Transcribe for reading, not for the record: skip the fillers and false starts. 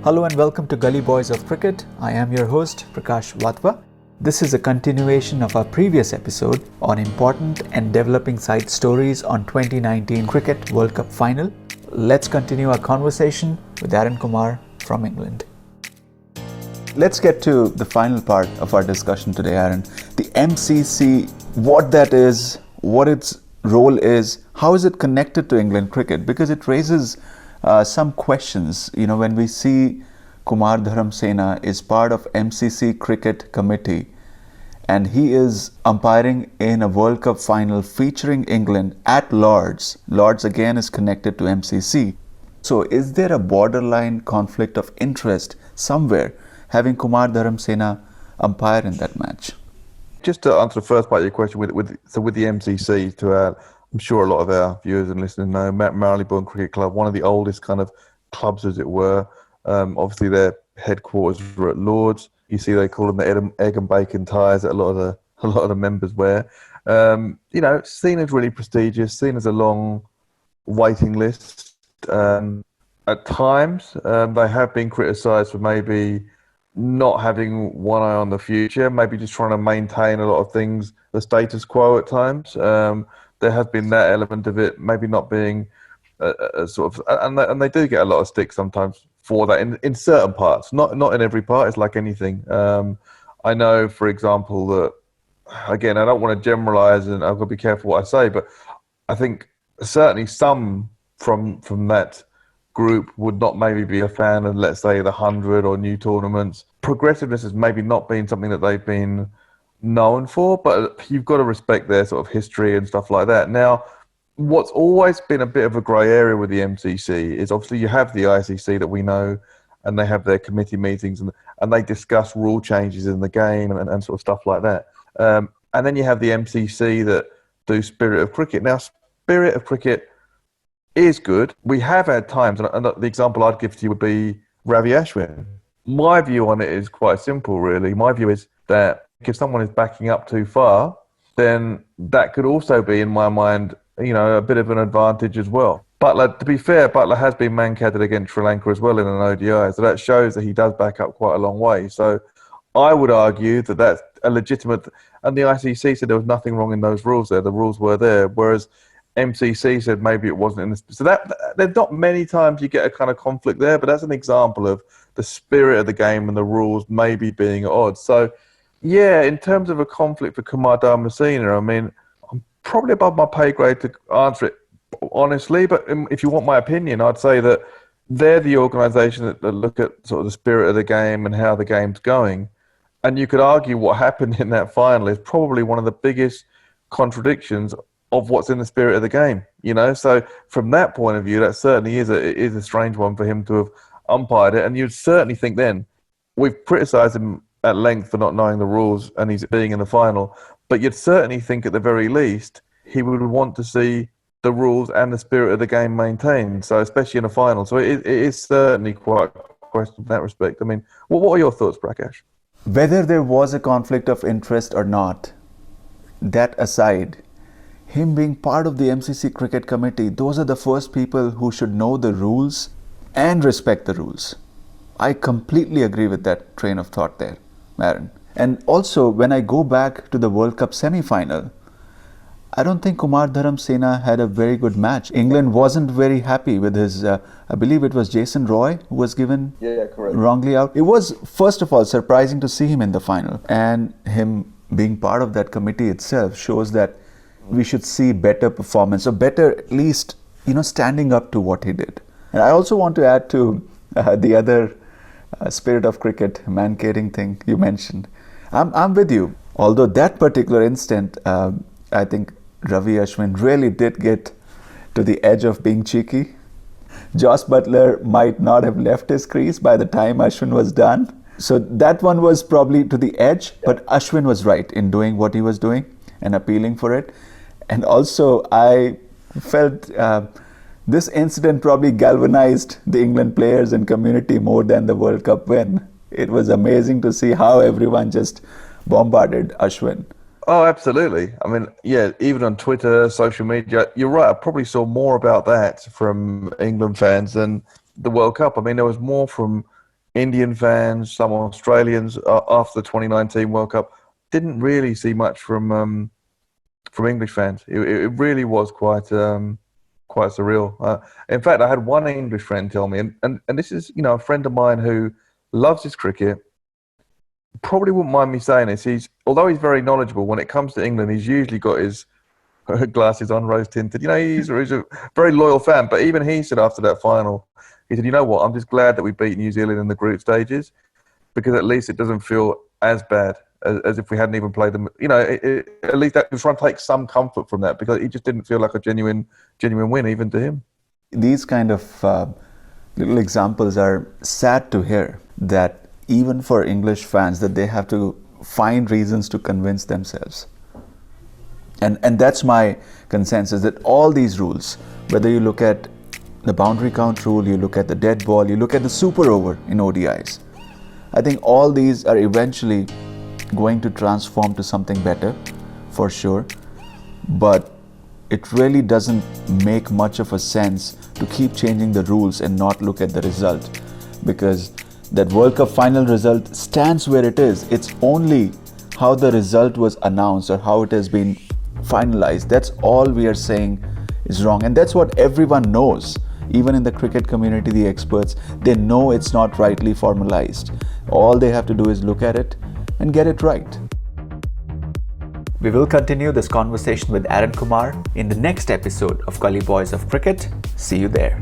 Hello and welcome to Gully Boys of Cricket. I am your host, Prakash Wadhwa. This is a continuation of our previous episode on important and developing side stories on 2019 Cricket World Cup final. Let's continue our conversation with Aaron Kumar from England. Let's get to the final part of our discussion today, Aaron. The MCC, what that is, what its role is, how is it connected to England cricket? Because it raises some questions. You know, when we see Kumar Dharmasena is part of MCC cricket committee and he is umpiring in a World Cup final featuring England at Lord's. Lord's again is connected to MCC. So is there a borderline conflict of interest somewhere having Kumar Dharmasena umpire in that match? Just to answer the first part of your question, with the MCC, I'm sure a lot of our viewers and listeners know, Marylebone Cricket Club, one of the oldest kind of clubs, as it were. Obviously, their headquarters were at Lord's. You see, they call them the egg and bacon ties that a lot of the members wear. Seen as really prestigious, seen as a long waiting list. At times, they have been criticised for maybe not having one eye on the future, maybe just trying to maintain a lot of things, the status quo at times. There has been that element of it, maybe not being a sort of, and they do get a lot of stick sometimes for that in certain parts, not in every part. It's like anything. I know, for example, that again, I don't want to generalise, and I've got to be careful what I say, but I think certainly some from that group would not maybe be a fan of, let's say, the 100 or new tournaments. Progressiveness has maybe not been something that they've been known for, but you've got to respect their sort of history and stuff like that. Now, what's always been a bit of a grey area with the MCC is obviously you have the ICC that we know, and they have their committee meetings and they discuss rule changes in the game and sort of stuff like that. And then you have the MCC that do Spirit of Cricket. Now, Spirit of Cricket is good. We have had times, and the example I'd give to you would be Ravi Ashwin. My view on it is quite simple, really. My view is that if someone is backing up too far, then that could also be, in my mind, a bit of an advantage as well. Buttler, to be fair, Buttler has been man-catted against Sri Lanka as well in an ODI, so that shows that he does back up quite a long way. So I would argue that that's a legitimate, and the ICC said there was nothing wrong in those rules there. The rules were there, whereas MCC said maybe it wasn't in this. So there's not many times you get a kind of conflict there, but that's an example of the spirit of the game and the rules maybe being at odds. So, yeah, in terms of a conflict for Kumar Dharmasena, I mean, I'm probably above my pay grade to answer it honestly, but if you want my opinion, I'd say that they're the organisation that look at sort of the spirit of the game and how the game's going. And you could argue what happened in that final is probably one of the biggest contradictions of what's in the spirit of the game, So from that point of view, that certainly is a strange one for him to have umpired it. And you'd certainly think then, we've criticised him at length for not knowing the rules and he's being in the final, but you'd certainly think at the very least he would want to see the rules and the spirit of the game maintained, so especially in a final. So it is certainly quite a question in that respect. I mean, what are your thoughts, Prakash? Whether there was a conflict of interest or not, that aside, him being part of the MCC cricket committee, those are the first people who should know the rules and respect the rules. I completely agree with that train of thought there, Aaron. And also, when I go back to the World Cup semi-final, I don't think Kumar Dharmasena had a very good match. England wasn't very happy with his, I believe it was Jason Roy who was given wrongly out. It was, first of all, surprising to see him in the final. And him being part of that committee itself shows that we should see better performance, or better at least, standing up to what he did. And I also want to add to the other spirit of cricket, man-cating thing you mentioned. I'm with you. Although that particular instant, I think Ravi Ashwin really did get to the edge of being cheeky. Joss Buttler might not have left his crease by the time Ashwin was done. So that one was probably to the edge, but Ashwin was right in doing what he was doing and appealing for it. And also, I felt this incident probably galvanized the England players and community more than the World Cup win. It was amazing to see how everyone just bombarded Ashwin. Oh, absolutely. I mean, yeah, even on Twitter, social media, you're right. I probably saw more about that from England fans than the World Cup. I mean, there was more from Indian fans, some Australians after the 2019 World Cup didn't really see much from English fans. It really was quite surreal. In fact, I had one English friend tell me, and this is, you know, a friend of mine who loves his cricket. Probably wouldn't mind me saying this. Although he's very knowledgeable when it comes to England, he's usually got his glasses on, rose tinted. You know, he's a very loyal fan. But even he said after that final, he said, "You know what? I'm just glad that we beat New Zealand in the group stages, because at least it doesn't feel as bad as if we hadn't even played them." You know, at least that was trying to take some comfort from that, because it just didn't feel like a genuine win even to him. These kind of little examples are sad to hear, that even for English fans, that they have to find reasons to convince themselves. And that's my consensus, that all these rules, whether you look at the boundary count rule, you look at the dead ball, you look at the super over in ODIs, I think all these are eventually going to transform to something better, for sure. But it really doesn't make much of a sense to keep changing the rules and not look at the result, because that World Cup final result stands where it is. It's only how the result was announced or how it has been finalized. That's all we are saying is wrong. And that's what everyone knows. Even in the cricket community, the experts, they know it's not rightly formalized. All they have to do is look at it and get it right. We will continue this conversation with Aaron Kumar in the next episode of Gully Boys of Cricket. See you there.